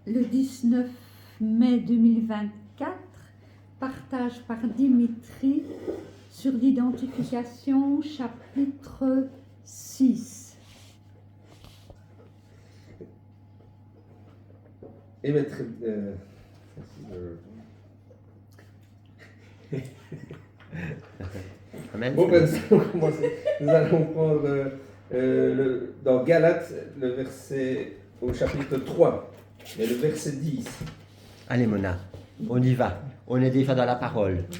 le 19 mai 2024, partage par Dimitri sur l'identification, chapitre 6. Et mettre. Amen. Bon, ben, nous allons commencer. Nous allons prendre dans Galates, le verset au chapitre 3, et le verset 10. Allez, Mona, on y va. On est déjà dans la parole. Ah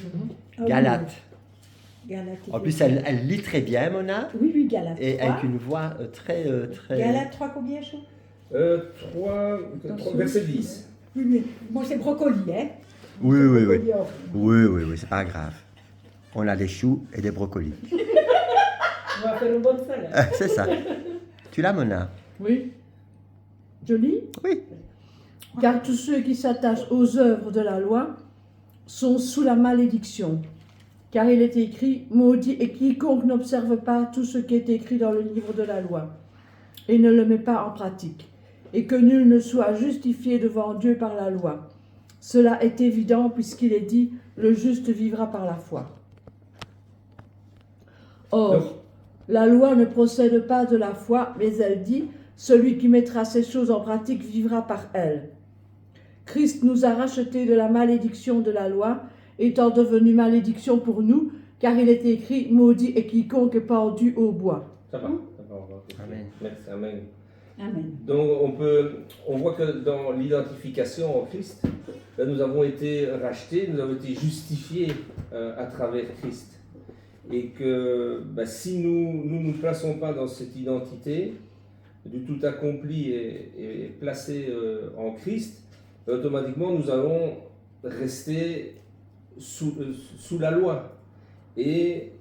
oui. Galates. Galates. En plus, elle lit très bien, Mona, Oui, Galates et 3. avec une voix très... Galates 3 combien, chaud 3, verset 10. Oui. Moi, c'est brocoli, hein. Oui. Brocoli, oh. Oui, c'est pas grave. On a des choux et des brocolis. On va faire une bonne salade. C'est ça. Tu l'as, Mona? Oui. Je lis. Oui. Car tous ceux qui s'attachent aux œuvres de la loi sont sous la malédiction. Car il est écrit, maudit est quiconque n'observe pas tout ce qui est écrit dans le livre de la loi et ne le met pas en pratique, et que nul ne soit justifié devant Dieu par la loi. Cela est évident puisqu'il est dit, le juste vivra par la foi. Or, la loi ne procède pas de la foi, mais elle dit, celui qui mettra ces choses en pratique vivra par elles. Christ nous a rachetés de la malédiction de la loi, étant devenu malédiction pour nous, car il est écrit, maudit est quiconque est pendu au bois. Ça va, on va. Amen. Merci, amen. Amen. Donc on voit que dans l'identification en Christ, là, nous avons été rachetés, nous avons été justifiés à travers Christ. Et que si nous ne nous plaçons pas dans cette identité du tout accompli et placé en Christ, automatiquement nous allons rester sous la loi. Et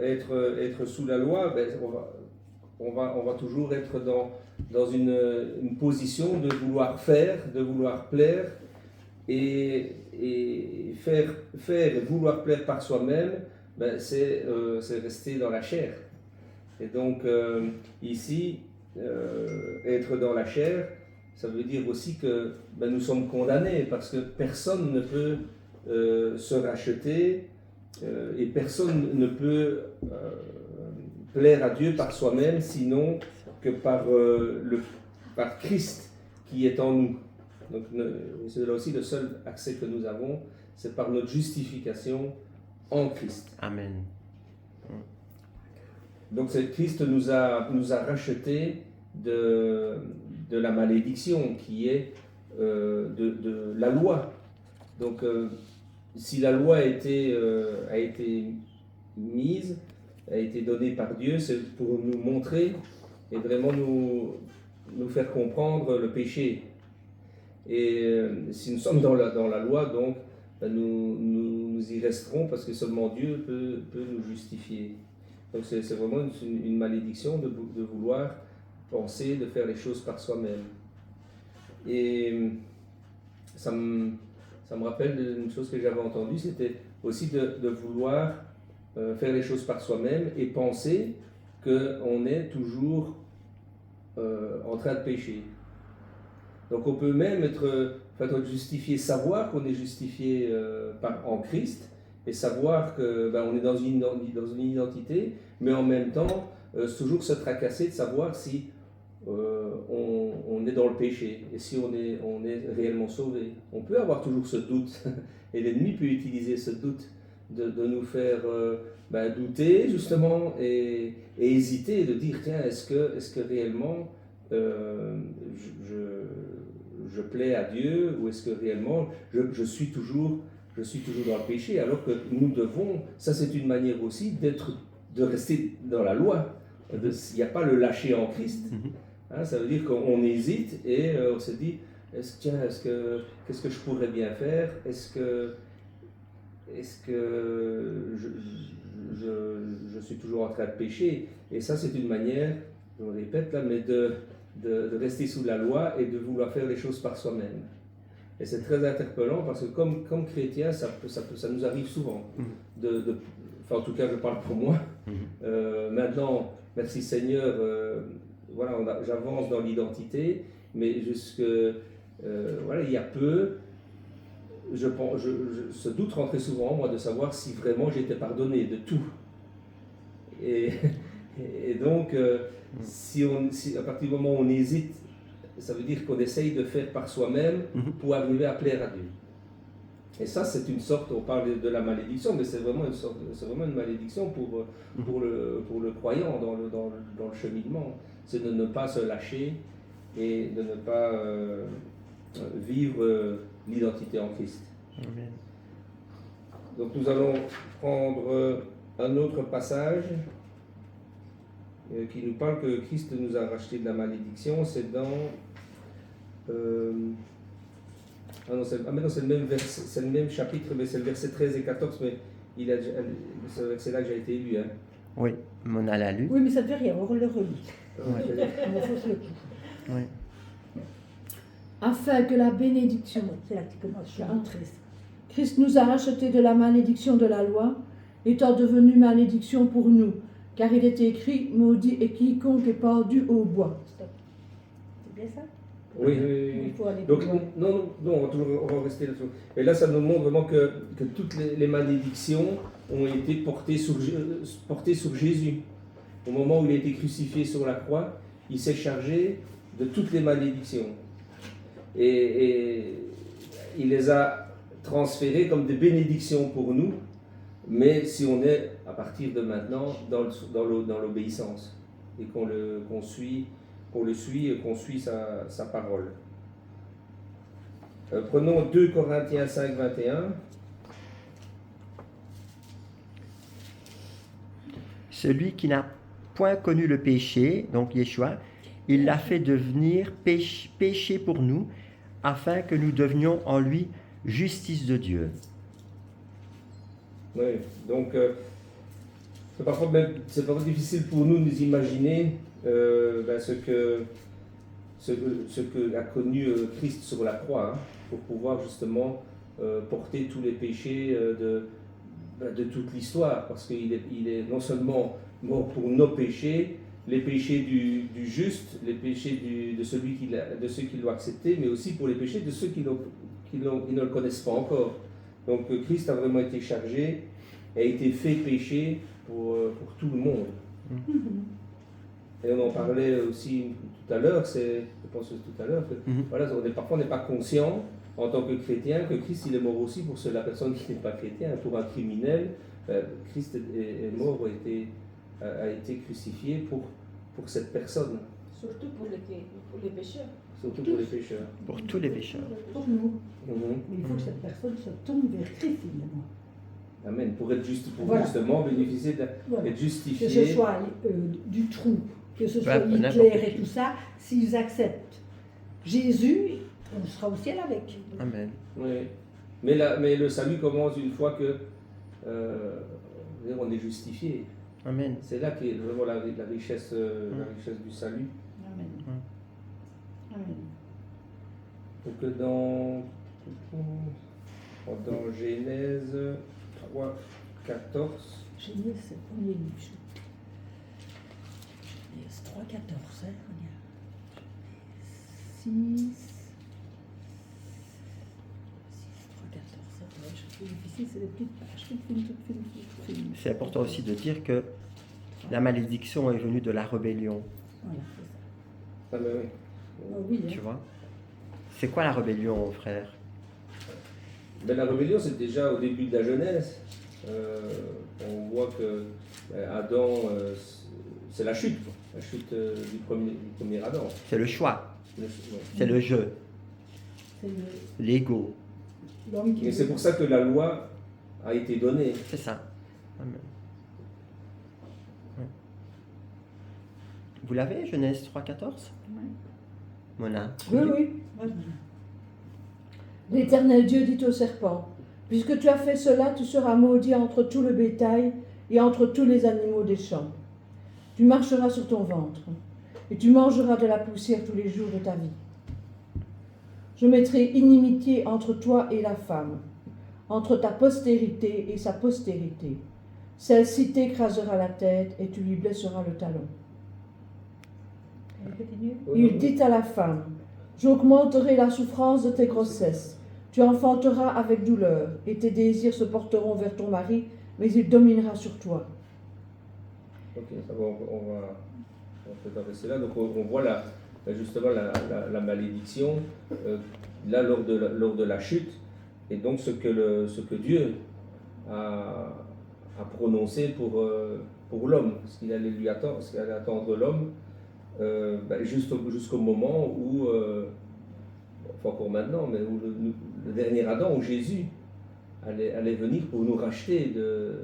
être sous la loi, on va toujours être dans une position de vouloir faire, de vouloir plaire, et faire et vouloir plaire par soi-même, c'est rester dans la chair. Et donc ici, être dans la chair, ça veut dire aussi que nous sommes condamnés, parce que personne ne peut se racheter et personne ne peut plaire à Dieu par soi-même, sinon que par Christ qui est en nous. Donc c'est là aussi le seul accès que nous avons, c'est par notre justification en Christ. Amen. Donc Christ nous a rachetés de la malédiction qui est de la loi. Donc si la loi a été mise, a été donnée par Dieu, c'est pour nous montrer et vraiment nous faire comprendre le péché. Et si nous sommes dans la loi, donc nous y resterons, parce que seulement Dieu peut nous justifier. Donc c'est vraiment une malédiction de vouloir penser, de faire les choses par soi-même. Et ça me rappelle une chose que j'avais entendue, c'était aussi de vouloir faire les choses par soi-même et penser qu'on est toujours en train de pécher. Donc on peut même être justifié, savoir qu'on est justifié en Christ, et savoir qu'on est dans une identité, mais en même temps toujours se tracasser de savoir si on est dans le péché et si on est réellement sauvé. On peut avoir toujours ce doute, et l'ennemi peut utiliser ce doute de nous faire douter justement et hésiter, de dire tiens, est-ce que réellement je plais à Dieu, ou est-ce que réellement je suis toujours dans le péché, alors que nous devons, ça c'est une manière aussi de rester dans la loi. Il n'y a pas le lâcher en Christ. Ça veut dire qu'on hésite et on se dit qu'est-ce que je pourrais bien faire, est-ce que je suis toujours en train de pécher. Et ça c'est une manière, je me répète là, mais de rester sous la loi et de vouloir faire les choses par soi-même. Et c'est très interpellant, parce que comme chrétien, ça nous arrive souvent. En tout cas, je parle pour moi. Maintenant, merci Seigneur, j'avance dans l'identité, mais voilà, il y a peu, ce doute rentrait souvent en moi de savoir si vraiment j'étais pardonné de tout. Et, et donc, si à partir du moment où on hésite, ça veut dire qu'on essaye de faire par soi-même pour arriver à plaire à Dieu. Et ça, c'est une sorte, on parle de la malédiction, mais c'est vraiment une malédiction pour le croyant dans le cheminement. C'est de ne pas se lâcher et de ne pas vivre l'identité en Christ. Amen. Donc nous allons prendre un autre passage qui nous parle que Christ nous a racheté de la malédiction. C'est dans... c'est le même verset, c'est le même chapitre, mais c'est le verset 13 et 14, mais c'est le verset là que j'ai été élu. Hein. Oui, Mona l'a lu. Oui, mais ça ne fait rien, on le relit. Ouais. On fausse le coup. Oui. Afin que la bénédiction, C'est là que tu commences, je suis en 13. Christ nous a rachetés de la malédiction de la loi, étant devenu malédiction pour nous, car il est écrit, maudit est quiconque est pendu au bois. Stop. C'est bien ça? Oui. Il faut aller Donc, plus loin. non, on va rester là-dessus. Et là, ça nous montre vraiment que toutes les malédictions ont été portées sur Jésus. Au moment où il a été crucifié sur la croix, il s'est chargé de toutes les malédictions. Et il les a transférées comme des bénédictions pour nous, mais si on est, à partir de maintenant, dans l'obéissance, et qu'on le suit et qu'on suit sa parole. Prenons 2 Corinthiens 5, 21. Celui qui n'a point connu le péché, donc Yeshua, il l'a fait devenir péché pour nous, afin que nous devenions en lui justice de Dieu. Oui, donc c'est parfois difficile pour nous de nous imaginer ce que a connu Christ sur la croix, hein, pour pouvoir justement porter tous les péchés de toute l'histoire, parce qu'il est non seulement mort pour nos péchés, les péchés du juste, les péchés de ceux qui l'ont accepté, mais aussi pour les péchés de ceux qui ne le connaissent pas encore. Donc Christ a vraiment été chargé, a été fait péché pour tout le monde. Et on en parlait aussi tout à l'heure, je pense tout à l'heure, que voilà, parfois on n'est pas conscient en tant que chrétien que Christ il est mort aussi pour la personne qui n'est pas chrétien, pour un criminel. Christ est mort, a été crucifié pour cette personne. Surtout pour les pécheurs. Surtout pour les pécheurs. Pour tous les pécheurs. Pour nous. Mhm. Mais il faut que cette personne se tourne vers Christ, finalement. Amen. Pour être juste, Voilà. justement bénéficier Voilà. d'être justifié. Que ce soit du trou, que ce soit n'importe Hitler et qui. tout ça, s'ils acceptent Jésus, on sera au ciel avec. Amen. Oui. Mais le salut commence une fois que on est justifié. Amen. C'est là qu'est vraiment la richesse du salut. Amen. Amen. Donc dans Genèse 3, 14. Genèse, c'est le premier livre. Genèse 3, 14, hein, regarde. Genèse 6. 3, 14, ça va être plus difficile, c'est des petites pages, toutes fines. C'est important aussi de dire que la malédiction est venue de la rébellion. Voilà, c'est ça. Ah, ben oui. Oh, oui, Tu hein. vois? C'est quoi la rébellion, frère? Ben, la rébellion, c'est déjà au début de la Genèse. On voit que Adam, c'est la chute, quoi. La chute du premier Adam. C'est le choix, Ouais. c'est le jeu, C'est l'ego. l'homme qui Et c'est pour ça que la loi a été donnée. C'est ça. Amen. Ouais. Vous l'avez, Genèse 3, 14? Ouais. Mona? Oui, oui. L'Éternel Dieu dit au serpent, puisque tu as fait cela, tu seras maudit entre tout le bétail et entre tous les animaux des champs. Tu marcheras sur ton ventre, et tu mangeras de la poussière tous les jours de ta vie. Je mettrai inimitié entre toi et la femme, entre ta postérité et sa postérité. Celle-ci t'écrasera la tête et tu lui blesseras le talon. Elle continue. Il dit à la femme, J'augmenterai la souffrance de tes grossesses. Tu enfanteras avec douleur, et tes désirs se porteront vers ton mari, mais il dominera sur toi. Ok, ça va, on va peut-être rester là. Donc on voit justement la malédiction là lors de la chute, et donc ce que Dieu a prononcé pour l'homme, ce qu'il allait lui attendre, ce qu'il allait attendre l'homme, jusqu'au moment où, enfin encore maintenant, mais où le dernier Adam, où Jésus allait venir pour nous racheter de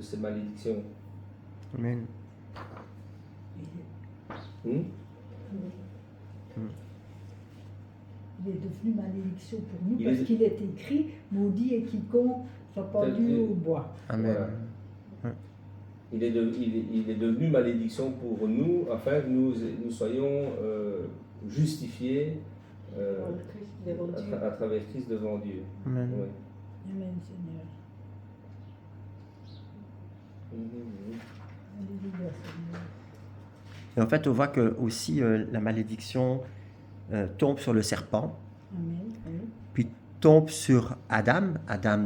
ces malédictions. Amen. Hmm? Il est devenu malédiction pour nous Il parce est- qu'il est écrit maudit et quiconque soit pendu au bois. Amen. Voilà. Il est devenu malédiction pour nous afin que nous soyons justifiés Devant Dieu. à travers Christ devant Dieu. Amen. Ouais. Amen, Seigneur. Mhm. Alléluia, Seigneur. Et en fait, on voit que aussi la malédiction tombe sur le serpent, Amen. Oui. puis tombe sur Adam,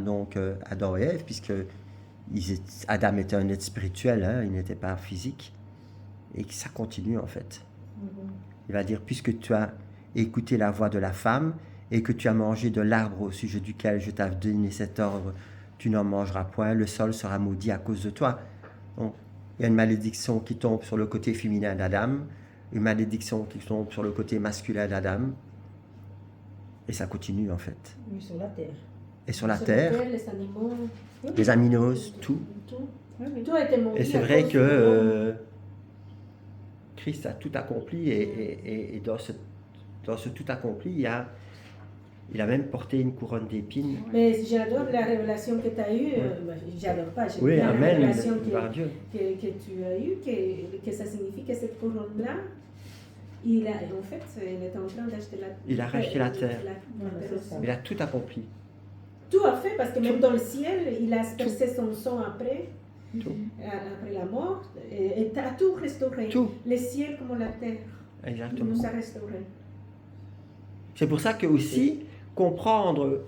donc Adam et Ève, puisque Adam était un être spirituel, hein, il n'était pas physique, et que ça continue en fait. Il va dire, puisque tu as écouté la voix de la femme, et que tu as mangé de l'arbre au sujet duquel je t'avais donné cet ordre, tu n'en mangeras point, le sol sera maudit à cause de toi. Donc, il y a une malédiction qui tombe sur le côté féminin d'Adam, une malédiction qui tombe sur le côté masculin d'Adam, et ça continue en fait. Oui, sur la terre. Et sur la Sur terre, les animaux, les aminoses, tout. Oui, oui. tout a été maudit. Et c'est à vrai cause que de l'homme. Christ a tout accompli, et dans ce tout accompli, il a même porté une couronne d'épines. Mais j'adore la révélation que tu as eue. J'adore pas, j'aime Oui, bien la amen, révélation par Dieu. que tu as eue, que ça signifie que cette couronne-là, en fait, il est en train d'acheter la terre. Il a racheté la terre. terre aussi. Il a tout accompli. Tout à fait, parce que même dans le ciel, il a aspercé son sang après, Tout. après la mort, et a tout restauré. Tout. Le ciel comme la terre, il Exactement. nous a restauré. C'est pour ça que aussi, comprendre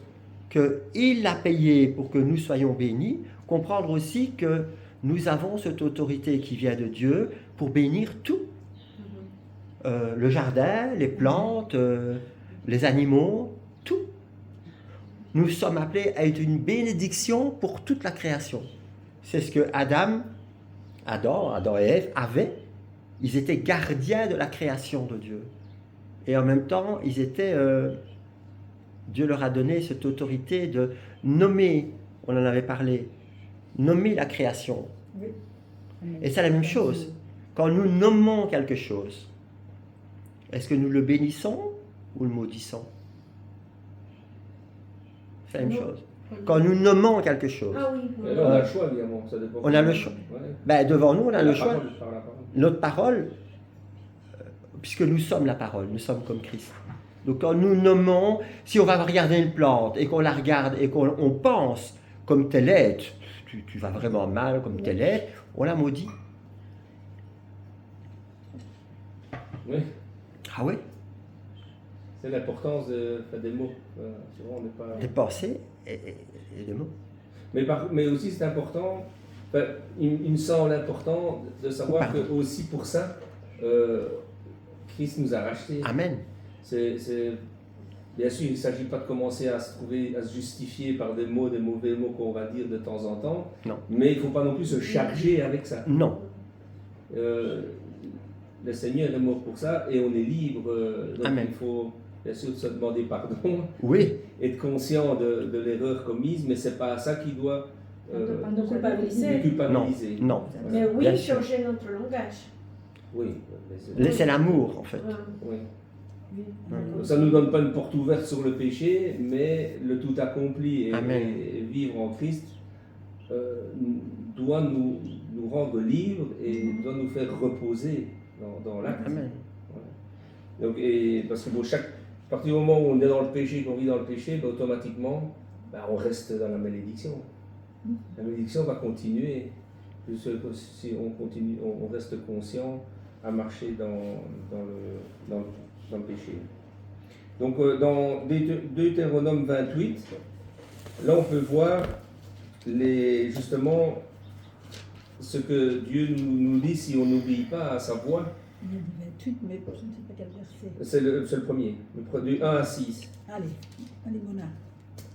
qu'il l'a payé pour que nous soyons bénis, comprendre aussi que nous avons cette autorité qui vient de Dieu pour bénir tout. Le jardin, les plantes, les animaux, tout. Nous sommes appelés à être une bénédiction pour toute la création. C'est ce que Adam et Ève avaient. Ils étaient gardiens de la création de Dieu. Et en même temps, Dieu leur a donné cette autorité de nommer, on en avait parlé, nommer la création. Oui. Amen. Et c'est la même chose. Quand nous nommons quelque chose, est-ce que nous le bénissons ou le maudissons? C'est la même Non. chose. Quand nous nommons quelque chose, Ah oui. Et là, on a le choix, évidemment. Ça dépend. on a le choix. Ouais. Ben, devant nous, on a Par le la choix. parole, par la parole. Notre parole, puisque nous sommes la parole, nous sommes comme Christ. Donc quand nous nommons, si on va regarder une plante et qu'on la regarde et qu'on pense comme telle est, tu vas vraiment mal comme telle est, on la maudit. Oui, Ah oui, c'est l'importance des mots. Souvent, on n'est pas... des pensées et des mots. Mais aussi, c'est important, enfin, il me semble important de savoir Pardon. que aussi pour ça, Christ nous a rachetés. Amen. Bien sûr, il ne s'agit pas de commencer à se justifier par des mauvais mots qu'on va dire de temps en temps, Non. mais il ne faut pas non plus se charger avec ça. Non. Le Seigneur est mort pour ça et on est libre, donc Amen. il faut bien sûr se demander pardon, Oui, être conscient de l'erreur commise, mais ce n'est pas ça qui doit Nous culpabiliser. nous culpabiliser. non. Mais oui, Bien sûr. changer notre langage. Oui, mais C'est l'amour en fait. Ouais. oui. Oui. Donc ça ne nous donne pas une porte ouverte sur le péché, mais le tout accompli Amen. et vivre en Christ doit nous rendre libres et doit nous faire reposer dans l'acte. Amen. Donc, parce que à partir du moment où on est dans le péché, qu'on vit dans le péché, ben, automatiquement, on reste dans la malédiction. La malédiction va continuer. Si on continue, on reste conscient à marcher dans dans le péché. Donc dans Deutéronome 28, là on peut voir justement ce que Dieu nous dit si on n'obéit pas à sa voix. Il y a du 28, mais je ne sais pas quel verset. C'est le premier, du 1 à 6. Allez, Mona.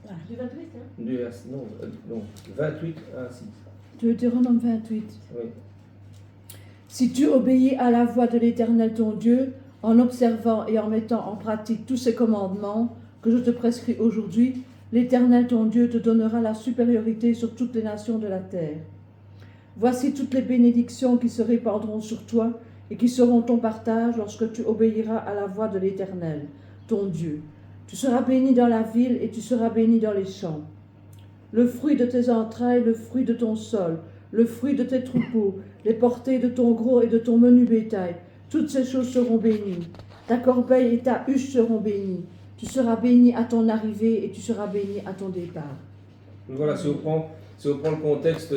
Ah, Du 28, hein? Non, 28 à 6. Deutéronome 28. Oui. Si tu obéis à la voix de l'Éternel ton Dieu, en observant et en mettant en pratique tous ces commandements que je te prescris aujourd'hui, l'Éternel ton Dieu te donnera la supériorité sur toutes les nations de la terre. Voici toutes les bénédictions qui se répandront sur toi et qui seront ton partage lorsque tu obéiras à la voix de l'Éternel, ton Dieu. Tu seras béni dans la ville et tu seras béni dans les champs. Le fruit de tes entrailles, le fruit de ton sol, le fruit de tes troupeaux, les portées de ton gros et de ton menu bétail, toutes ces choses seront bénies. Ta corbeille et ta huche seront bénies. Tu seras béni à ton arrivée et tu seras béni à ton départ. Donc voilà, si on prend le contexte,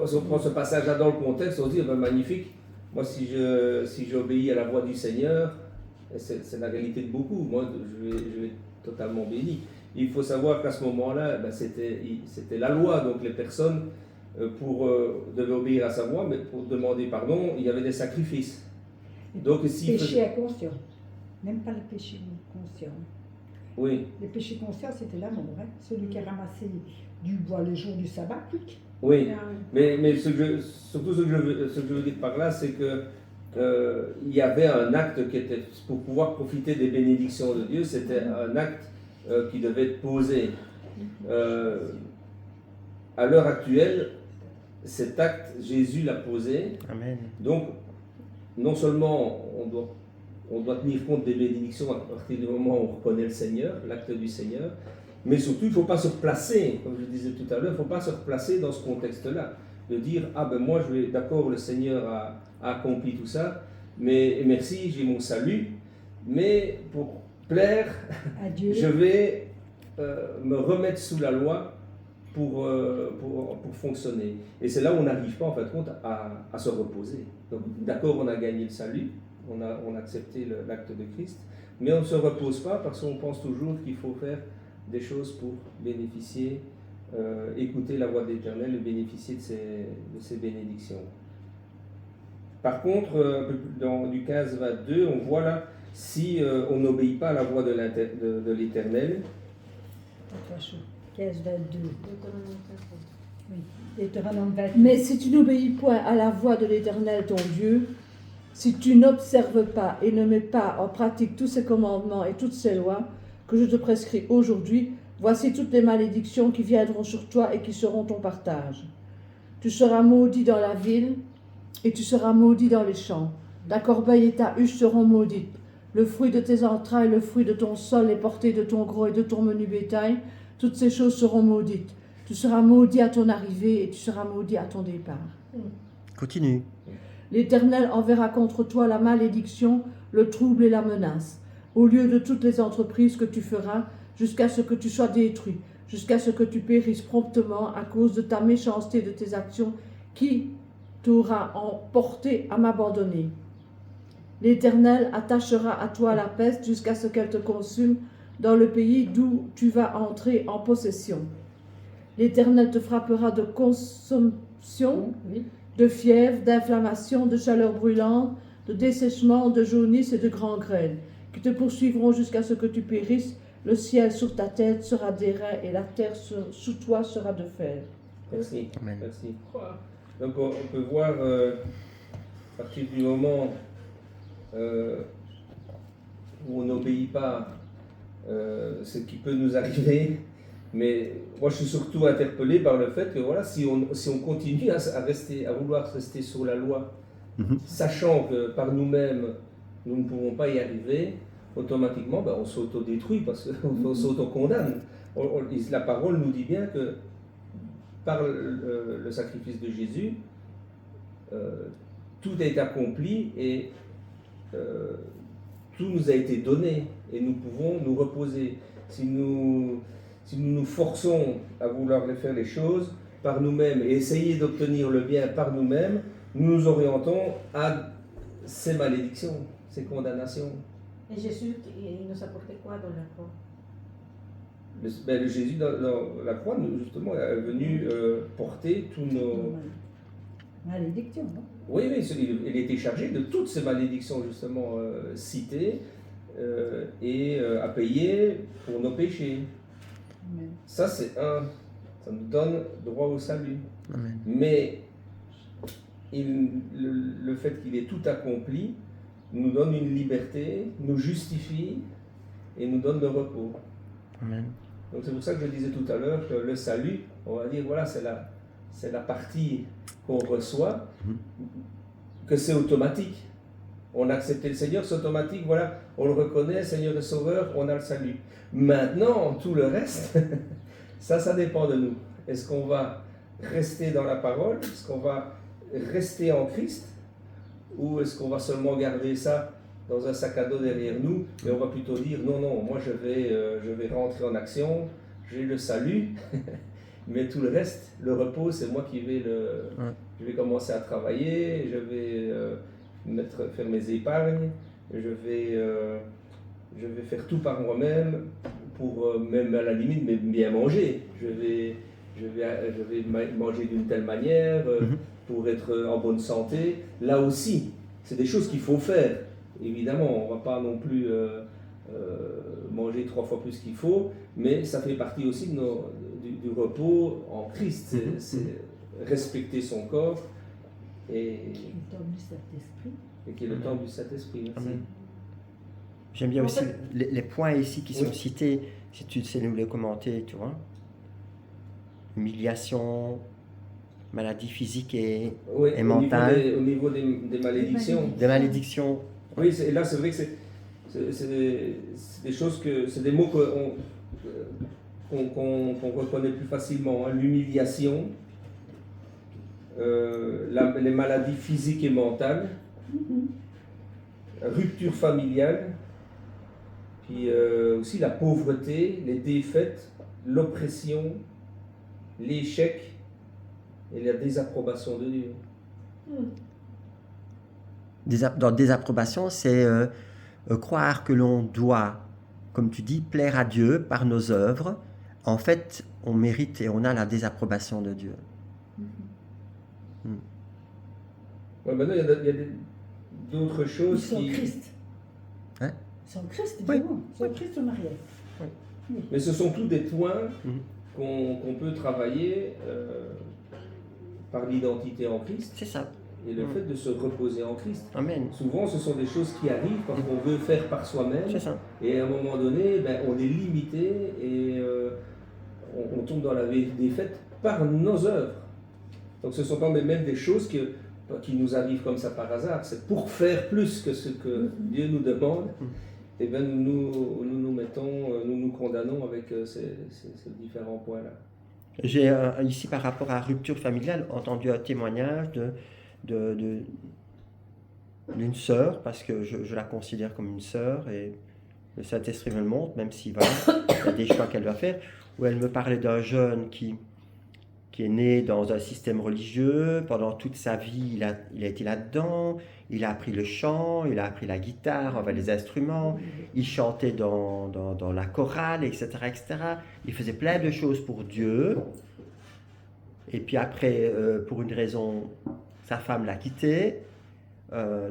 si on prend ce passage-là dans le contexte, on se dit, magnifique, moi si j'obéis à la voix du Seigneur, c'est la réalité de beaucoup, moi je vais être totalement béni. Il faut savoir qu'à ce moment-là, c'était la loi, donc les personnes devaient obéir à sa voix, mais pour demander pardon, il y avait des sacrifices. Donc Péché inconscient, même pas le péché conscient. Oui. Le péché conscient, c'était l'amour, hein? Celui qui a ramassé du bois le jour du sabbat, plic. Oui, Ah, oui. mais surtout ce que je veux dire par là, c'est que il y avait un acte qui était, pour pouvoir profiter des bénédictions de Dieu, c'était un acte qui devait être posé. À l'heure actuelle, cet acte, Jésus l'a posé. Amen. Donc, non seulement on doit tenir compte des bénédictions à partir du moment où on reconnaît le Seigneur, l'acte du Seigneur, mais surtout, il ne faut pas se replacer, comme je disais tout à l'heure, il ne faut pas se replacer dans ce contexte-là, de dire, ah ben moi, d'accord, le Seigneur a accompli tout ça, mais merci, j'ai mon salut, mais pour plaire, Adieu. je vais me remettre sous la loi pour fonctionner. Et c'est là où on n'arrive pas, en fait, compte, à se reposer. Donc, d'accord, on a gagné le salut, on a accepté l'acte de Christ, mais on ne se repose pas parce qu'on pense toujours qu'il faut faire des choses pour bénéficier, écouter la voix de l'Éternel et bénéficier de ses bénédictions. Par contre, du 15-22, on voit là, si on n'obéit pas à la voix de l'Éternel, 15, 22. Oui. Deutéronome 28. Mais si tu n'obéis point à la voix de l'Éternel ton Dieu, si tu n'observes pas et ne mets pas en pratique tous ses commandements et toutes ses lois que je te prescris aujourd'hui, voici toutes les malédictions qui viendront sur toi et qui seront ton partage. Tu seras maudit dans la ville et tu seras maudit dans les champs. Ta corbeille et ta huche seront maudites. Le fruit de tes entrailles, le fruit de ton sol, les portées de ton gros et de ton menu bétail, toutes ces choses seront maudites. Tu seras maudit à ton arrivée et tu seras maudit à ton départ. Continue. L'Éternel enverra contre toi la malédiction, le trouble et la menace, au lieu de toutes les entreprises que tu feras, jusqu'à ce que tu sois détruit, jusqu'à ce que tu périsses promptement à cause de ta méchanceté et de tes actions qui t'aura emporté à m'abandonner. L'Éternel attachera à toi la peste jusqu'à ce qu'elle te consume dans le pays d'où tu vas entrer en possession. L'Éternel te frappera de consomption, Oui. de fièvre, d'inflammation, de chaleur brûlante, de dessèchement, de jaunisse et de gangrène, qui te poursuivront jusqu'à ce que tu périsses. Le ciel sur ta tête sera d'airain et la terre sous toi sera de fer. merci. Amen. Merci. Donc on peut voir, à partir du moment où on n'obéit pas, ce qui peut nous arriver, mais moi je suis surtout interpellé par le fait que voilà, si on continue à vouloir rester sur la loi, sachant que par nous-mêmes, nous ne pouvons pas y arriver, automatiquement on s'autodétruit parce qu'on s'autocondamne. La parole nous dit bien que par le sacrifice de Jésus, tout a été accompli et tout nous a été donné et nous pouvons nous reposer. Si nous nous forçons à vouloir faire les choses par nous-mêmes et essayer d'obtenir le bien par nous-mêmes, nous nous orientons à ces malédictions, ces condamnations. Et Jésus, il nous apportait quoi dans la croix? Le Jésus dans la croix, justement, est venu porter tous nos... Malédiction, non? Oui, il était chargé de toutes ces malédictions, justement, citées, et à payer pour nos péchés. Amen. Ça, ça nous donne droit au salut. Amen. Mais le fait qu'il ait tout accompli nous donne une liberté, nous justifie et nous donne le repos. Amen. Donc c'est pour ça que je disais tout à l'heure que le salut, on va dire, voilà, c'est la partie qu'on reçoit, que c'est automatique. On a accepté le Seigneur, c'est automatique, voilà, on le reconnaît, Seigneur et Sauveur, on a le salut. Maintenant, tout le reste, ça dépend de nous. Est-ce qu'on va rester dans la parole? Est-ce qu'on va rester en Christ? Ou est-ce qu'on va seulement garder ça dans un sac à dos derrière nous et on va plutôt dire non, moi je vais rentrer en action, j'ai le salut, mais tout le reste, le repos, c'est moi qui vais je vais commencer à travailler, je vais faire mes épargnes, je vais faire tout par moi-même pour même à la limite bien manger. Je vais manger d'une telle manière pour être en bonne santé. Là aussi, c'est des choses qu'il faut faire. Évidemment, on ne va pas non plus manger 3 fois plus qu'il faut, mais ça fait partie aussi du repos en Christ. C'est respecter son corps et Le temps du Saint-Esprit. qui est le temps du Saint-Esprit. Merci. Amen. J'aime bien En aussi fait- les points ici qui sont Oui. cités, si tu sais nous les commenter, tu vois. Humiliation, maladie physique et Oui, Et mental. au niveau des malédictions. des malédictions. Oui, là c'est vrai que c'est des choses c'est des mots qu'on reconnaît plus facilement. Hein. L'humiliation, les maladies physiques et mentales, rupture familiale, puis aussi la pauvreté, les défaites, l'oppression, l'échec et la désapprobation de Dieu. Dans désapprobation, c'est croire que l'on doit, comme tu dis, plaire à Dieu par nos œuvres. En fait, on mérite et on a la désapprobation de Dieu. Ouais, maintenant, il y a d'autres Ils choses sont qui... Christ. Hein? Ils sont Christ, Oui. évidemment. Ils sont Christ en mariage. Mais ce sont tous des points Mhm. qu'on peut travailler par l'identité en Christ C'est ça. et le Mhm. fait de se reposer en Christ. Amen. Souvent, ce sont des choses qui arrivent parce qu'on veut faire par soi-même C'est ça. et à un moment donné, on est limité et on tombe dans la défaite par nos œuvres. Donc ce sont pas même des choses qui nous arrivent comme ça par hasard. C'est pour faire plus que ce que Dieu nous demande. Et bien nous mettons, nous condamnons avec ces différents points-là. J'ai ici, par rapport à rupture familiale, entendu un témoignage d'une sœur, parce que je la considère comme une sœur, et le Saint-Esprit me le montre, même si voilà, il y a des choix qu'elle doit faire, où elle me parlait d'un jeune qui est né dans un système religieux, pendant toute sa vie, il a été là-dedans, il a appris le chant, il a appris la guitare, enfin, les instruments, il chantait dans la chorale, etc., etc. Il faisait plein de choses pour Dieu. Et puis après, pour une raison, sa femme l'a quitté.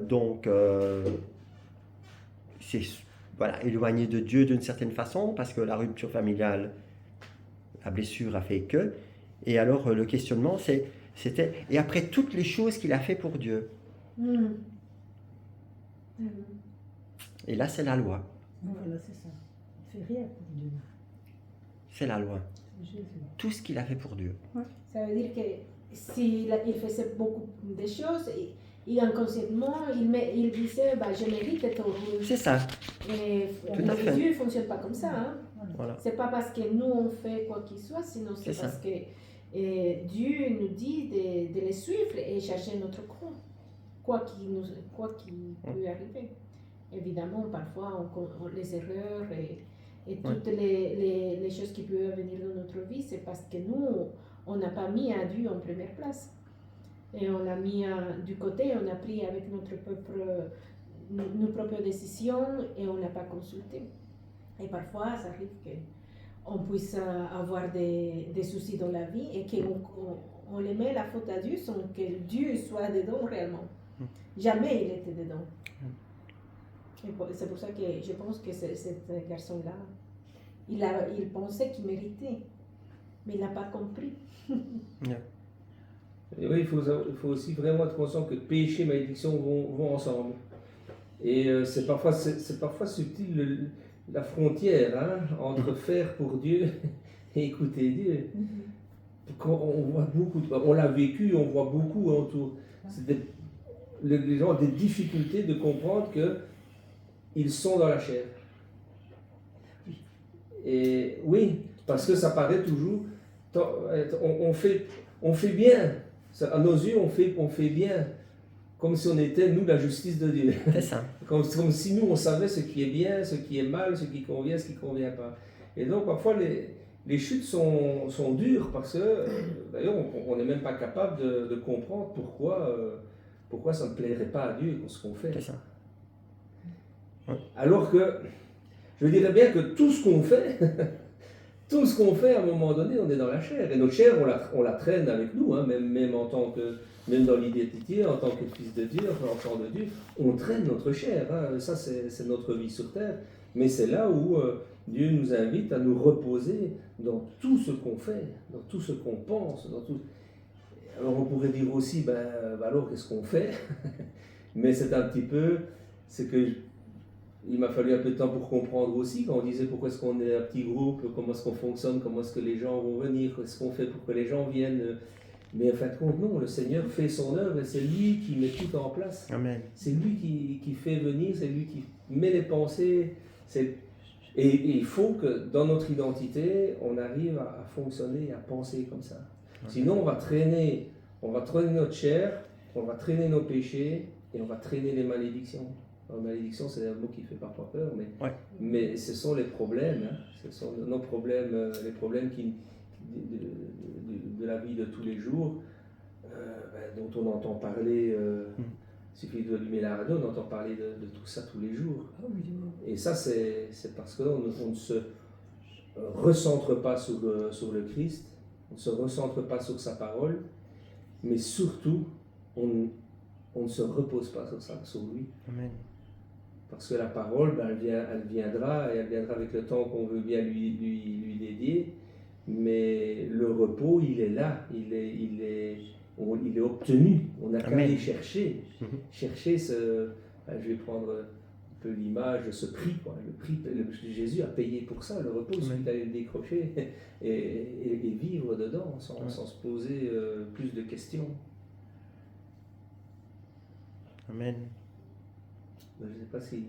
Donc, c'est voilà, éloigné de Dieu d'une certaine façon, parce que la rupture familiale, la blessure a fait que. Et alors, le questionnement, c'était, et après toutes les choses qu'il a fait pour Dieu. Et là, c'est la loi. Voilà, c'est ça. Il ne fait rien pour Dieu. C'est la loi. C'est Jésus. Tout ce qu'il a fait pour Dieu. Ça veut dire que s'il faisait beaucoup de choses, et inconsciemment, il disait je mérite d'être heureux. C'est ça. Et Tout à fait. Dieu ne fonctionne pas comme ça. Hein. Voilà. C'est pas parce que nous on fait quoi qu'il soit, sinon c'est C'est parce ça. que Dieu nous dit de les suivre et chercher notre croix, quoi qu'il peut arriver. Évidemment, parfois on les erreurs et toutes les choses qui peuvent venir dans notre vie, c'est parce que nous on n'a pas mis à Dieu en première place. Et on l'a mis du côté, on a pris avec notre propre nos propres décisions et on n'a pas consulté. Et parfois, ça arrive qu'on puisse avoir des soucis dans la vie et qu'on les met la faute à Dieu sans que Dieu soit dedans réellement. Jamais il était dedans. Et c'est pour ça que je pense que cet garçon-là, il pensait qu'il méritait, mais il n'a pas compris. Et oui, il faut aussi vraiment être conscient que péché et malédiction vont ensemble. Et c'est parfois subtil la frontière entre faire pour Dieu et écouter Dieu. On voit beaucoup, on l'a vécu, on voit beaucoup autour. Les gens ont des difficultés de comprendre qu'ils sont dans la chair. Et oui, parce que ça paraît toujours, on fait bien. À nos yeux, on fait bien, comme si on était, nous, la justice de Dieu. C'est ça. Comme si nous, on savait ce qui est bien, ce qui est mal, ce qui convient, ce qui ne convient pas. Et donc, parfois, les chutes sont dures parce que, d'ailleurs, on n'est même pas capable de comprendre pourquoi ça ne plairait pas à Dieu ce qu'on fait. C'est ça. Alors que, je dirais bien que tout ce qu'on fait, à un moment donné, on est dans la chair. Et notre chair, on la traîne avec nous, même dans l'identité, en tant que fils de Dieu, enfant de Dieu, on traîne notre chair. Ça, c'est notre vie sur terre. Mais c'est là où Dieu nous invite à nous reposer dans tout ce qu'on fait, dans tout ce qu'on pense. Alors on pourrait dire aussi, alors qu'est-ce qu'on fait? Mais c'est un petit peu, il m'a fallu un peu de temps pour comprendre aussi, quand on disait pourquoi est-ce qu'on est un petit groupe, comment est-ce qu'on fonctionne, comment est-ce que les gens vont venir, qu'est-ce qu'on fait pour que les gens viennent. Mais en fin de compte, non, le Seigneur fait son œuvre et c'est lui qui met tout en place. Amen. C'est lui qui fait venir, c'est lui qui met les pensées. Et il faut que dans notre identité, on arrive à fonctionner, à penser comme ça. Sinon, on va traîner notre chair, on va traîner nos péchés et on va traîner les malédictions. Alors, malédiction, c'est un mot qui fait parfois peur, mais ce sont les problèmes, ce sont nos problèmes, les problèmes de la vie de tous les jours, dont on entend parler. Il suffit d'allumer la radio, on entend parler de tout ça tous les jours. Et ça, c'est parce qu'on ne se recentre pas sur le Christ, on ne se recentre pas sur sa parole, mais surtout, on ne se repose pas sur lui. Amen. Parce que la parole, elle viendra, et elle viendra avec le temps qu'on veut bien lui dédier, mais le repos, il est là, il est obtenu. On n'a qu'à aller chercher. Chercher je vais prendre un peu l'image de ce prix, quoi. Le prix, Jésus a payé pour ça, le repos, il suffit d'aller le décrocher et vivre dedans sans se poser plus de questions. Amen. Je ne sais pas si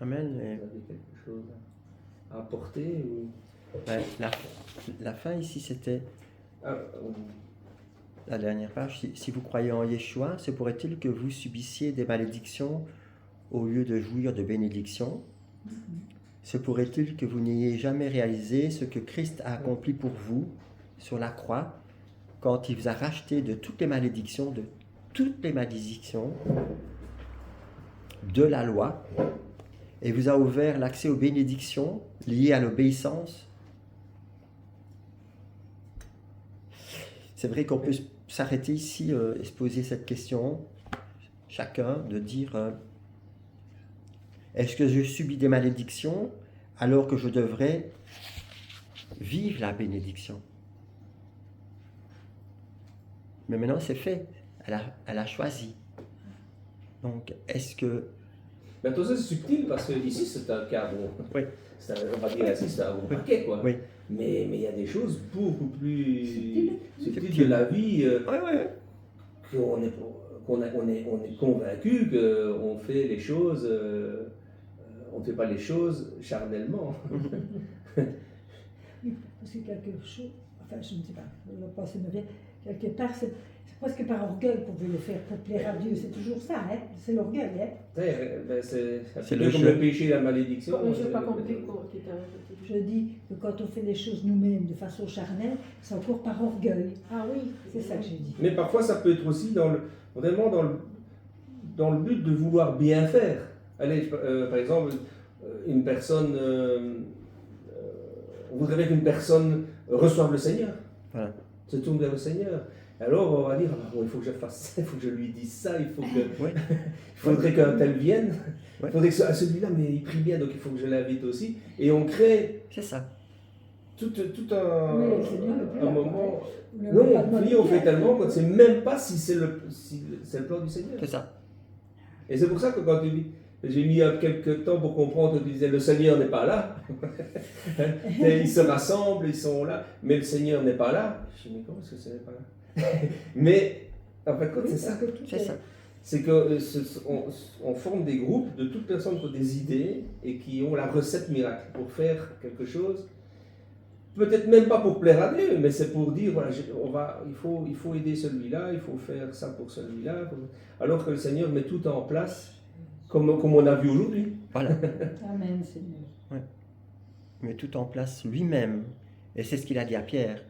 Amen. vous avez quelque chose à apporter ou... La fin ici, c'était la dernière page. Si vous croyez en Yeshua, se pourrait-il que vous subissiez des malédictions au lieu de jouir de bénédictions? Se pourrait-il que vous n'ayez jamais réalisé ce que Christ a accompli pour vous sur la croix quand il vous a racheté de toutes les malédictions, de la loi, et vous a ouvert l'accès aux bénédictions liées à l'obéissance? C'est vrai qu'on peut s'arrêter ici et se poser cette question, chacun, de dire est-ce que je subis des malédictions alors que je devrais vivre la bénédiction? Mais maintenant c'est fait, elle a choisi. Donc est-ce que... Mais tout ça c'est subtil parce que ici c'est un cas, oui. On va dire ici c'est un gros paquet, quoi. Oui. Mais il y a des choses beaucoup plus subtiles de la vie qu'on est convaincu qu'on fait les choses, on ne fait pas les choses charnellement. Parce que quelque chose, enfin je ne sais pas, le passé me vient, quelque part c'est presque par orgueil qu'on veut le faire pour plaire à Dieu, c'est toujours ça, c'est l'orgueil. C'est comme le péché et la malédiction. Je n'ai pas compris. Je dis que quand on fait les choses nous-mêmes de façon charnelle, c'est encore par orgueil. Ah oui, c'est ça que j'ai dit. Mais parfois ça peut être aussi vraiment dans le but de vouloir bien faire. allez, par exemple, une personne, on voudrait qu'une personne reçoive le Seigneur, Voilà. se tourne vers le Seigneur. Alors on va dire, ah, bon, il faut que je fasse ça, il faut que je lui dise ça, il faut que, Ouais. il faudrait qu'un tel vienne, il Ouais. faudrait que celui-là, mais il prie bien, donc il faut que je l'invite aussi. Et on crée C'est ça. tout Oui, le Seigneur n'est plus un là, moment. On n'a Non, pas de on fait mode. tellement qu'on ne sait même pas si c'est le plan du Seigneur. C'est ça. Et c'est pour ça que quand tu dis, j'ai mis quelques temps pour comprendre que tu disais, le Seigneur n'est pas là. Et ils se rassemblent, ils sont là, mais le Seigneur n'est pas là. Je dis, mais comment est-ce que ce n'est pas là? Mais en fait, c'est ça. C'est ça. C'est qu'on forme des groupes de toutes personnes qui ont des idées et qui ont la recette miracle pour faire quelque chose. Peut-être même pas pour plaire à Dieu, mais c'est pour dire, voilà, il faut aider celui-là, il faut faire ça pour celui-là. Alors que le Seigneur met tout en place, comme on a vu aujourd'hui. Voilà. Amen, Seigneur. Mais tout en place lui-même. Et c'est ce qu'il a dit à Pierre.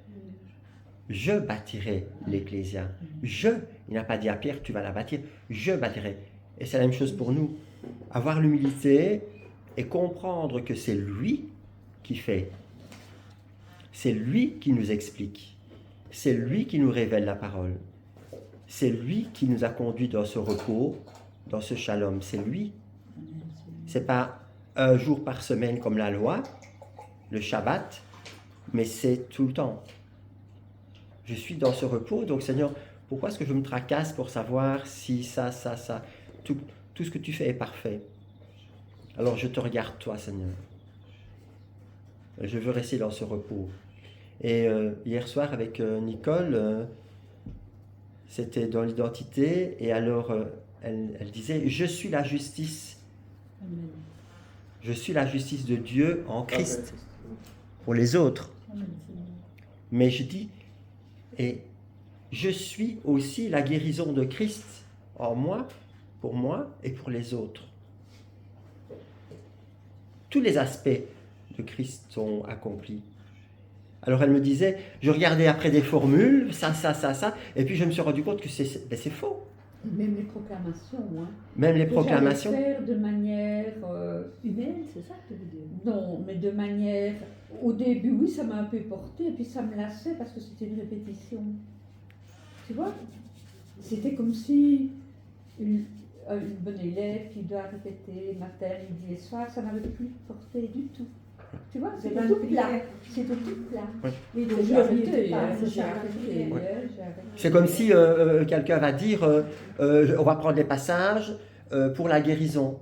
Je bâtirai l'Ecclésia. Il n'a pas dit à Pierre, tu vas la bâtir. Je bâtirai. Et c'est la même chose pour nous. Avoir l'humilité et comprendre que c'est lui qui fait. C'est lui qui nous explique. C'est lui qui nous révèle la parole. C'est lui qui nous a conduits dans ce repos, dans ce shalom. C'est lui. C'est pas un jour par semaine comme la loi, le Shabbat, mais c'est tout le temps. Je suis dans ce repos, donc Seigneur, pourquoi est-ce que je me tracasse pour savoir si ça, tout ce que tu fais est parfait? Alors je te regarde toi, Seigneur. Je veux rester dans ce repos. Et hier soir avec Nicole, c'était dans l'identité, et alors elle disait, je suis la justice. Amen. Je suis la justice de Dieu en Christ pour les autres. Amen, Seigneur. Mais je dis, et je suis aussi la guérison de Christ en moi, pour moi et pour les autres. Tous les aspects de Christ sont accomplis. Alors elle me disait, je regardais après des formules, ça, et puis je me suis rendu compte que c'est faux. Même les proclamations, hein. Même les Que proclamations. j'allais faire de manière... Humaine, c'est ça que tu veux dire? non, mais de manière... Au début, oui, ça m'a un peu porté, et puis ça me lassait parce que c'était une répétition. Tu vois? C'était comme si une bonne élève qui doit répéter matin, midi et soir, ça n'avait plus porté du tout. Tu vois? C'était tout plat. C'était tout plat. Ouais. Oui, Donc donc j'ai arrêté, hein, c'est j'ai ça. arrêté, Ouais. j'ai arrêté. C'est comme si quelqu'un va dire, on va prendre les passages pour la guérison.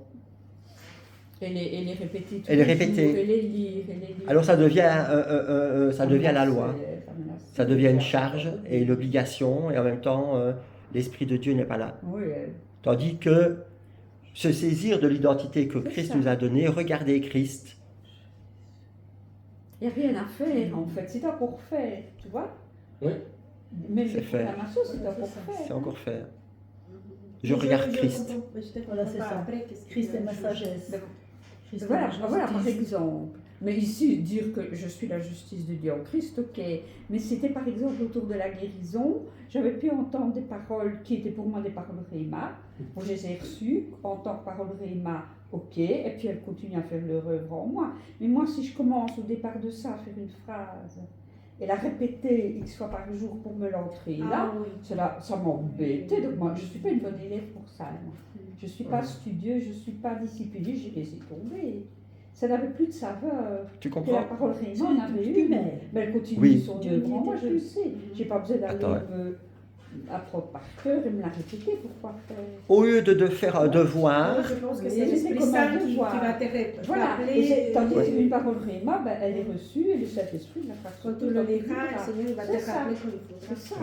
Et les répéter tous Et les jours, répéter. et les lire, et les lire. Alors ça devient la loi. Ça me lassait. Ça devient une charge et une obligation, et en même temps, l'Esprit de Dieu n'est pas là. Oui, Tandis que se saisir de l'identité que C'est Christ ça. nous a donnée, regarder Christ, il n'y a rien à faire en fait, c'est encore faire, tu vois? Oui. Même C'est les faire. proclamations, c'est encore ça. faire. c'est encore faire. Je regarde Christ. Voilà, c'est ça. Christ est ma sagesse. Donc, Christ est Voilà, ma voilà, par justice. exemple. Mais ici, dire que je suis la justice de Dieu en Christ, ok. Mais c'était par exemple autour de la guérison, j'avais pu entendre des paroles qui étaient pour moi des paroles Réma. Bon, je les ai reçues en tant que paroles Réma, ok. Et puis elles continuent à faire leur œuvre en moi. Mais moi, si je commence au départ de ça à faire une phrase et la répéter X fois par jour pour me l'entrer là, ça m'embêtait. Donc moi, je ne suis pas une bonne élève pour ça. Moi. Je ne suis pas studieux, je ne suis pas disciplinée, j'ai laissé tomber. Ça n'avait plus de saveur. Tu Et la comprends? parole Réma en avait une. Humaine. Mais elle continue Oui. son Dieu œuvre n'y en moi, était je le plus. sais. Je n'ai pas besoin d'aller Attends, ouais. apprendre par cœur et me la répéter. Pourquoi faire? Au lieu de faire un devoir, Je pense que Oui, c'est c'est l'Esprit comme un Saint qui devoir. va te Voilà. rappeler. Et tandis Ouais. qu'une parole Réma, ben, elle est reçue et le Saint-Esprit la fera Quand tu sortir le quand il liras, le voudra. Seigneur il va C'est te ça. rappeler quand il faudra. C'est ça.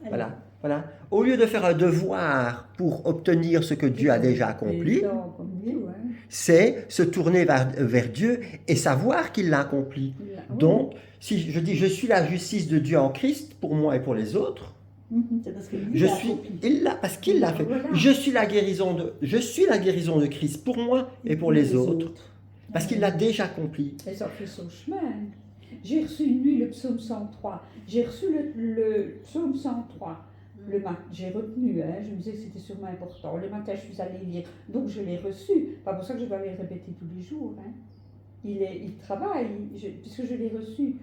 Voilà. Voilà. Au lieu de faire un devoir pour obtenir ce que Dieu a déjà accompli, Évident, comme tout, hein. c'est se tourner vers Dieu et savoir qu'il l'a accompli. Oui. Donc, si je dis je suis la justice de Dieu en Christ pour moi et pour les autres, C'est parce que lui, je il a suis, accompli. il l'a parce qu'il l'a fait. Voilà. Je suis la guérison de Christ pour moi et pour les autres, parce qu'il l'a déjà accompli. Et ça fait son chemin. J'ai reçu une nuit le psaume 103. J'ai reçu le psaume 103 Le matin, j'ai retenu, hein, je me disais que c'était sûrement important. Le matin, je suis allée lire, donc je l'ai reçu. Pas pour ça que je dois le répéter tous les jours. Hein. Il travaille, puisque je l'ai reçu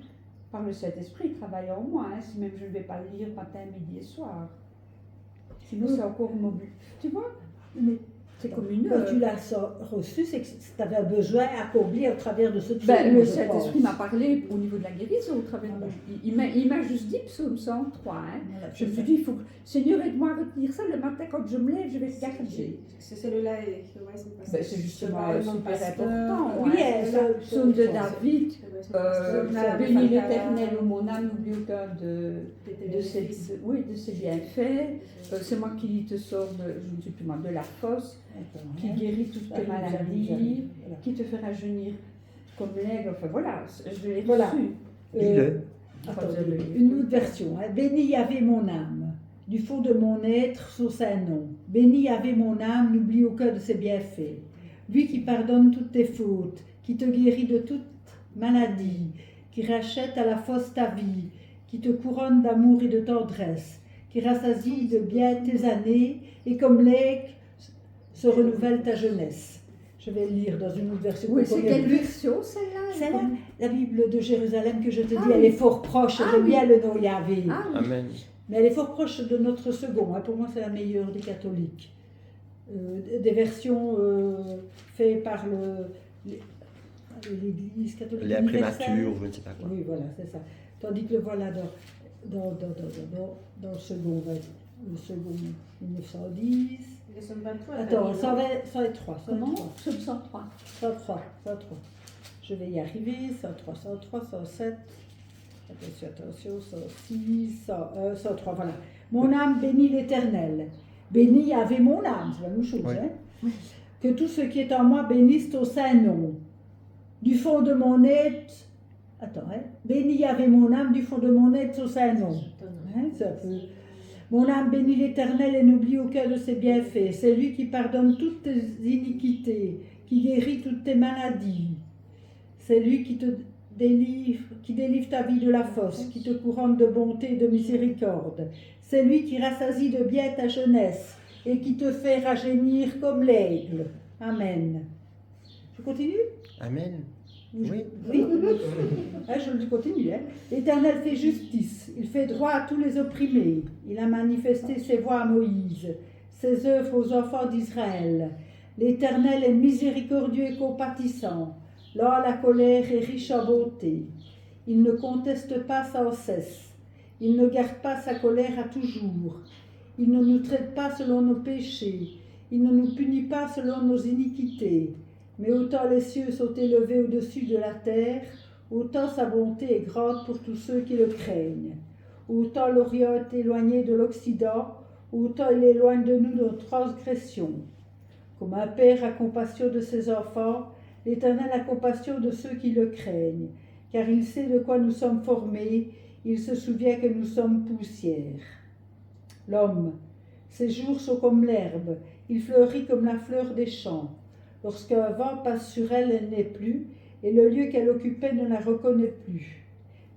par le Saint-Esprit, il travaille en moi. Hein, si même je ne vais pas le lire matin, midi et soir. Sinon, c'est encore mobile. Tu vois, Mais c'est comme une quand œuvre. tu l'as reçu, c'est que tu avais un besoin accompli au travers de ce truc. Le Saint-Esprit m'a parlé au niveau de la guérison, au travers de... Il m'a juste dit, psaume 103, hein. Voilà, Je me suis dit, il faut que... Seigneur, aide-moi à retenir ça. Le matin, quand je me lève, je vais regarder. C'est celui-là C'est justement super important. Oui, hein. ça, Psaume de ça, David. Bénis l'Éternel, ô mon âme, n'oublie aucun de ses bienfaits. C'est moi qui te sors, je ne sais plus moi, de la fosse, qui guérit toutes tes maladies, qui te fait rajeunir comme l'aigle. Enfin voilà, je l'ai reçu. Voilà. Lis-le. Attendez, une autre version. Hein. Béni Yahvé mon âme, du fond de mon être, son saint nom. Béni Yahvé mon âme, n'oublie aucun de ses bienfaits. Lui qui pardonne toutes tes fautes, qui te guérit de toute maladie, qui rachète à la fosse ta vie, qui te couronne d'amour et de tendresse, qui rassasie de bien tes années, et comme l'aigle se renouvelle ta jeunesse. Je vais le lire dans une autre version. Oui, qu'on c'est connaît quelle plus. version celle-là? Celle-là, la Bible de Jérusalem que je te dis, Ah elle oui. est fort proche. Ah J'aime oui. bien le nom Yahvé. Ah oui. Amen. Mais elle est fort proche de notre second. Hein. Pour moi, c'est la meilleure des catholiques. Des versions faites par l'Église catholique Les universelle. prématures, je ne sais pas quoi. Oui, voilà, c'est ça. Tandis que voilà, dans le second, le second 1910. Le psaume 23. Attends, 123. Comment? Psaume 103. 103. Je vais y arriver. 103, 107. Attention, 106, 101, 103. Voilà. Mon âme bénit l'Éternel. Béni Yahvé mon âme, c'est la même chose. Oui. Hein? Que tout ce qui est en moi bénisse ton saint nom. Du fond de mon être. Attends, hein? Béni Yahvé mon âme, du fond de mon être, son saint nom. Hein, c'est un peu... Mon âme bénit l'Éternel et n'oublie aucun de ses bienfaits. C'est lui qui pardonne toutes tes iniquités, qui guérit toutes tes maladies. C'est lui qui délivre ta vie de la fosse, qui te couronne de bonté et de miséricorde. C'est lui qui rassasie de bien ta jeunesse et qui te fait rajeunir comme l'aigle. Amen. Je continue? Amen. Oui. Oui. Je continue. Hein. L'Éternel fait justice, il fait droit à tous les opprimés. Il a manifesté ses voies à Moïse, ses œuvres aux enfants d'Israël. L'Éternel est miséricordieux et compatissant, lent à la colère et riche en bonté. Il ne conteste pas sans cesse. Il ne garde pas sa colère à toujours. Il ne nous traite pas selon nos péchés. Il ne nous punit pas selon nos iniquités. Mais autant les cieux sont élevés au-dessus de la terre, autant sa bonté est grande pour tous ceux qui le craignent. Autant l'Orient est éloigné de l'Occident, autant il éloigne de nous nos transgressions. Comme un père a compassion de ses enfants, l'Éternel a compassion de ceux qui le craignent, car il sait de quoi nous sommes formés, il se souvient que nous sommes poussière. L'homme, ses jours sont comme l'herbe, il fleurit comme la fleur des champs. Lorsqu'un vent passe sur elle, elle n'est plus, et le lieu qu'elle occupait ne la reconnaît plus.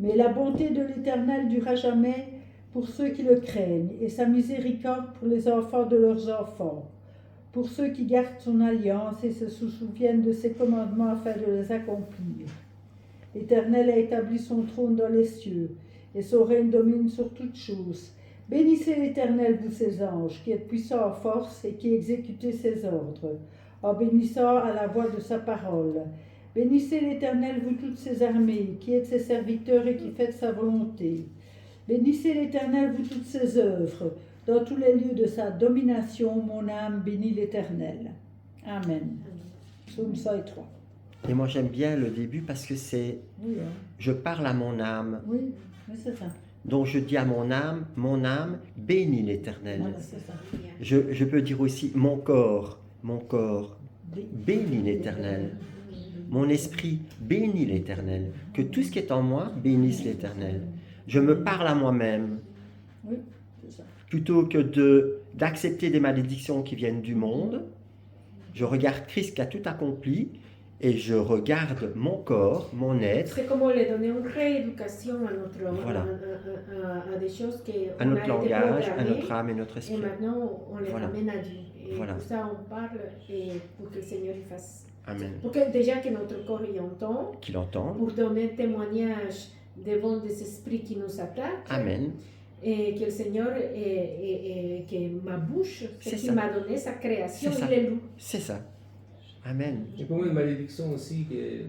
Mais la bonté de l'Éternel durera jamais pour ceux qui le craignent, et sa miséricorde pour les enfants de leurs enfants, pour ceux qui gardent son alliance et se souviennent de ses commandements afin de les accomplir. L'Éternel a établi son trône dans les cieux, et son règne domine sur toutes choses. Bénissez l'Éternel, vous ses anges, qui êtes puissants en force et qui exécutez ses ordres, en bénissant à la voix de sa parole. Bénissez l'Éternel, vous toutes ses armées, qui êtes ses serviteurs et qui faites sa volonté. Bénissez l'Éternel, vous toutes ses œuvres, dans tous les lieux de sa domination, mon âme bénit l'Éternel. Amen. Psaume 103. Et moi j'aime bien le début parce que c'est Oui, hein. je parle à mon âme. Oui, c'est ça. Donc je dis à mon âme, bénis l'Éternel. Voilà, c'est ça. Je peux dire aussi mon corps, bénis l'Éternel. Mon esprit, bénis l'Éternel. Que tout ce qui est en moi bénisse l'Éternel. Je me parle à moi-même. Oui, c'est ça. Plutôt que d'accepter des malédictions qui viennent du monde, je regarde Christ qui a tout accompli et je regarde mon corps, mon être, C'est comme les donner une rééducation à notre Voilà. à des choses qui à notre langage, à notre âme et notre et esprit. maintenant on les Voilà. ramène à Dieu. Et Voilà. pour ça on parle et pour que le Seigneur y fasse. Amen. Pour que déjà que notre corps y entend, Qu'il entende. pour donner témoignage devant des esprits qui nous attaquent. Amen. Et que le Seigneur et que ma bouche, C'est ce qu'il ça. m'a donné, sa création, C'est ça. il est loue. C'est ça. Amen. Et pour moi, une malédiction aussi qui est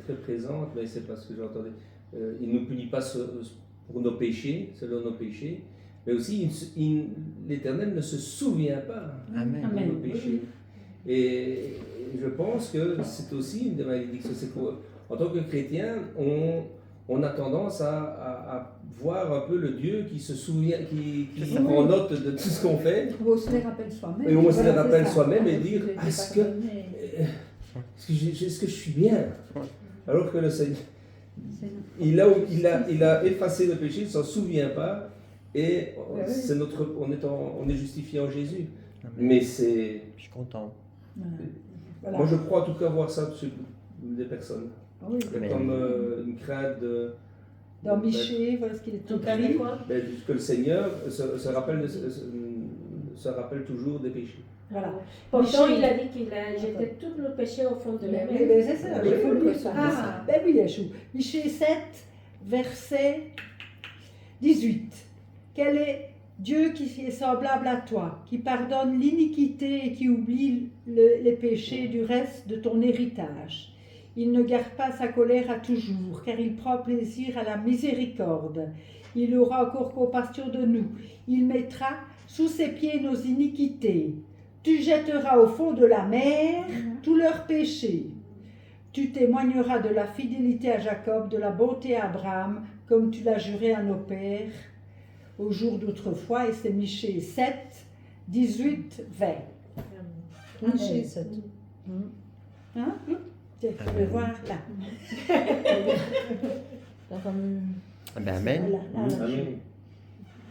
très présente, mais c'est parce que j'entendais. Il ne nous punit pas pour nos péchés, selon nos péchés, mais aussi l'Éternel ne se souvient pas Amen. de Amen. nos péchés. Et je pense que c'est aussi une des malédictions. C'est en tant que chrétien, on a tendance à voir un peu le Dieu qui se souvient, qui prend note de tout ce qu'on fait. On se les rappelle soi-même. Et on se les Voilà, rappelle c'est ça. soi-même et Je dire, l'ai est-ce pardonné. est-ce que je suis bien? Alors que le Seigneur, C'est- il a effacé le péché, il ne s'en souvient pas, et oui. c'est on est justifié en Jésus. Amen. Mais c'est, Je suis content. Voilà. moi je crois en tout cas voir ça sur des personnes, Ah oui. Amen. comme une crainte Dans Michée, voilà ce qu'il est Donc, avec écrit. quoi? que le Seigneur se rappelle toujours des péchés. Voilà. Pourtant, Michée. il a dit qu'il a jeté tout le péché au fond de la Oui, mer. mais c'est ça, Ah, il oui, faut oui, lire oui, ça. oui. Ah, ben oui, Yeshua. Michée 7, verset 18. Quel est Dieu qui est semblable à toi, qui pardonne l'iniquité et qui oublie les péchés du reste de ton héritage. Il ne garde pas sa colère à toujours, car il prend plaisir à la miséricorde. Il aura encore compassion de nous. Il mettra sous ses pieds nos iniquités. Tu jetteras au fond de la mer tous leurs péchés. Tu témoigneras de la fidélité à Jacob, de la bonté à Abraham, comme tu l'as juré à nos pères au jour d'autrefois. Et c'est Michée 7, 18, 20. Michée 7. Hein? Tu peux voir là. La fameuse. Ah ben, amen. Voilà, là, là. Amen.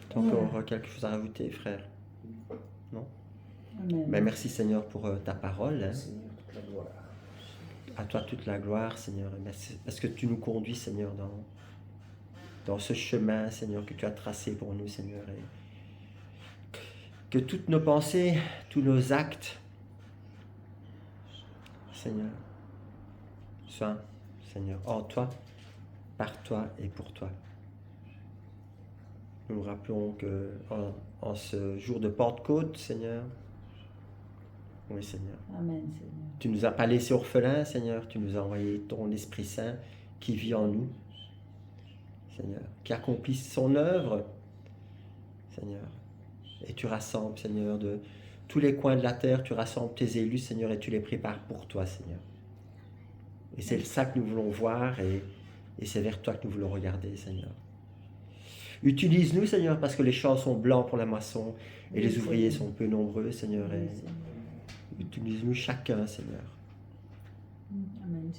T'as encore quelque chose à rajouter, frère? Amen. Ben, merci Seigneur pour ta parole. Hein. Seigneur, toute la gloire. À toi toute la gloire, Seigneur. Et merci parce que tu nous conduis, Seigneur, dans ce chemin, Seigneur, que tu as tracé pour nous, Seigneur. Et que toutes nos pensées, tous nos actes, Seigneur, soient, Seigneur, en toi, par toi et pour toi. Nous nous rappelons que en ce jour de Pentecôte, Seigneur, oui, Seigneur, Amen, Seigneur. tu ne nous as pas laissés orphelins, Seigneur, tu nous as envoyé ton Esprit Saint qui vit en nous, Seigneur, qui accomplit son œuvre, Seigneur. Et tu rassembles, Seigneur, de tous les coins de la terre, tu rassembles tes élus, Seigneur, et tu les prépares pour toi, Seigneur. Et c'est ça que nous voulons voir et c'est vers toi que nous voulons regarder, Seigneur. Utilise-nous, Seigneur, parce que les champs sont blancs pour la moisson et les ouvriers sont peu nombreux, Seigneur. Et utilise-nous chacun, Seigneur. Amen.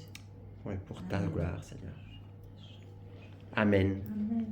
Oui, pour ta gloire, Seigneur. Amen. Amen.